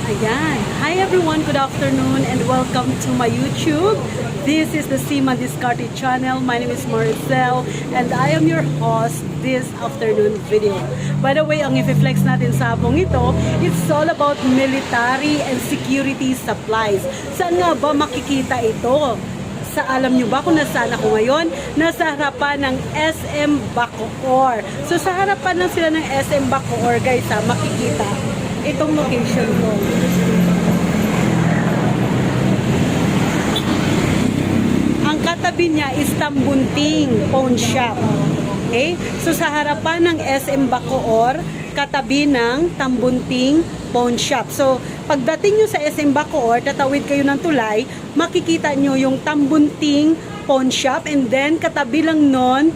Ayan. Hi everyone, good afternoon and welcome to my YouTube. This is the Sima Discarte channel. My name is Maricel and I am your host this afternoon video. By the way, ang i-flex natin sa hapong ito, it's all about military and security supplies. Saan nga ba makikita ito? Alam nyo ba kung nasaan ako ngayon? Nasa harapan ng SM Bacoor. So sa harapan lang sila ng SM Bacoor guys makikita itong location ko. Ang katabi niya is Tambunting Pawn Shop. Okay? So sa harapan ng SM Bacoor, katabi ng Tambunting Pawn Shop. So pagdating nyo sa SM Bacoor, tatawid kayo ng tulay, makikita nyo yung Tambunting Pawn Shop, and then katabi lang nun,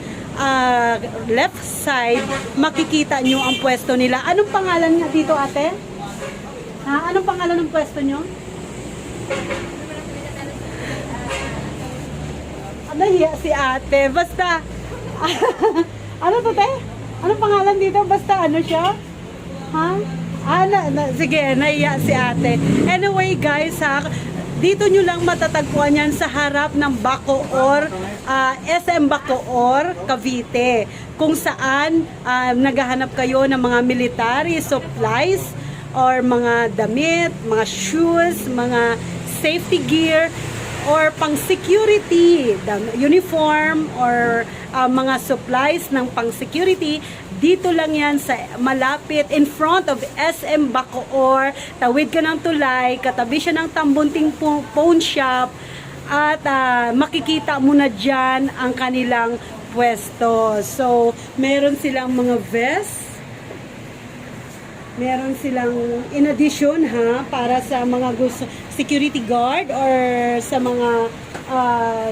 left side, makikita nyo ang pwesto nila. Anong pangalan nga dito, ate? Ha? Anong pangalan ng pwesto nyo? Nahiya si ate. Basta, ano to, te? Anong pangalan dito? Basta ano siya? Ha? Sige, nahiya si ate. Anyway guys, dito nyo lang matatagpuan yan sa harap ng Bacoor, SM Bacoor, Cavite. Kung saan naghahanap kayo ng mga military supplies or mga damit, mga shoes, mga safety gear, or pang security, uniform or mga supplies ng pang security. Dito lang yan sa malapit in front of SM Bacoor. Tawid ka ng tulay, katabi siya ng Tambunting Pawn Shop, at makikita mo na dyan ang kanilang pwesto. So meron silang mga vest, meron silang in addition para sa mga gusto security guard or sa mga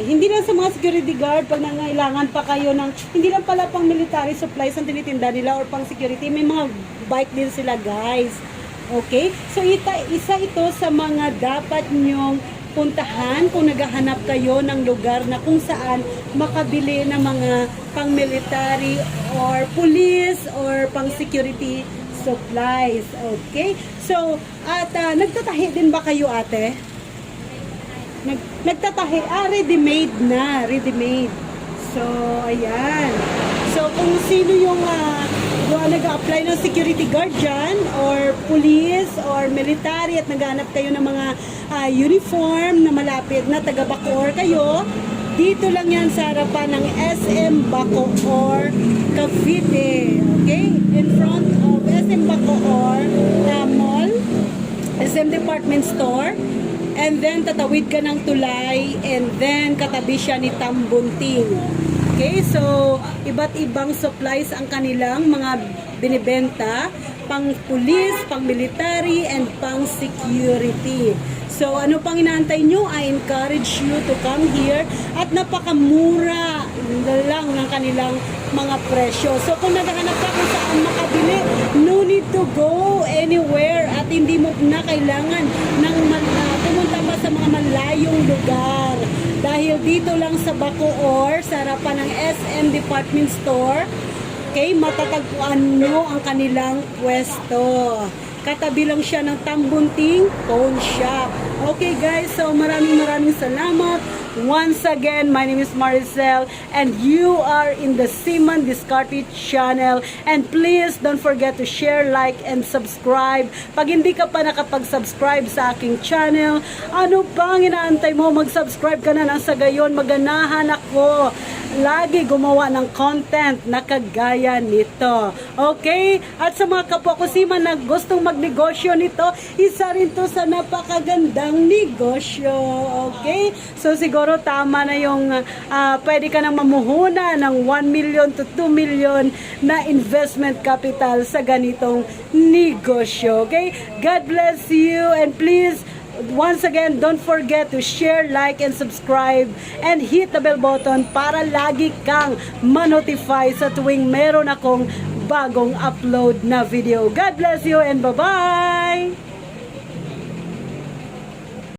hindi lang sa mga security guard, pag nangailangan pa kayo ng hindi lang pala pang military supplies ang tinitinda nila or pang security, may mga bike din sila guys. Okay? So isa ito sa mga dapat nyong puntahan kung naghahanap kayo ng lugar na kung saan makabili ng mga pang military or police or pang security supplies. Okay? So, at nagtatahi din ba kayo, ate? Nagtatahi. Ready-made na. Ready-made. So, ayan. So, kung sino yung nag-a-apply ng security guard dyan, or police, or military, at naghanap kayo ng mga uniform na malapit na taga-Bacoor kayo, dito lang yan sa harapan ng SM Bacoor, Cavite. Okay? In front of SM Bacoor Mall, SM Department Store, and then tatawid ka ng tulay, and then katabi siya ni Tambunting. Okay? So, iba't ibang supplies ang kanilang mga binibenta, pang police, pang military, and pang security. So, ano pang inaantay nyo? I encourage you to come here, at napakamura lang ng kanilang mga presyo. So, kung naghahanap ka kung saan makabili, no need to go anywhere, at hindi mo na kailangan ng pumunta pa sa mga malayong lugar. Dahil dito lang sa Bacoor, sa harapan ng SM Department Store, okay, matatagpuan nyo ang kanilang pwesto. Katabi lang siya ng Tambunting Pawn Shop. Okay guys, so maraming salamat. Once again, my name is Maricel and you are in the Sima Discarte channel. And please don't forget to share, like, and subscribe. Pag hindi ka pa nakapag-subscribe sa aking channel, ano pang inaantay mo? Mag-subscribe ka na nang sa gayon maganahan ako lagi gumawa ng content na kagaya nito. Okay? At sa mga kapwa ko Sima na gustong magnegosyo nito, isa rin to sa napakagandang negosyo. Okay? So siguro tama na yung pwede ka nang mamuhuna ng 1 million to 2 million na investment capital sa ganitong negosyo. Okay? God bless you, and please, once again, don't forget to share, like, and subscribe, and hit the bell button para lagi kang ma-notify sa tuwing meron akong bagong upload na video. God bless you and bye-bye!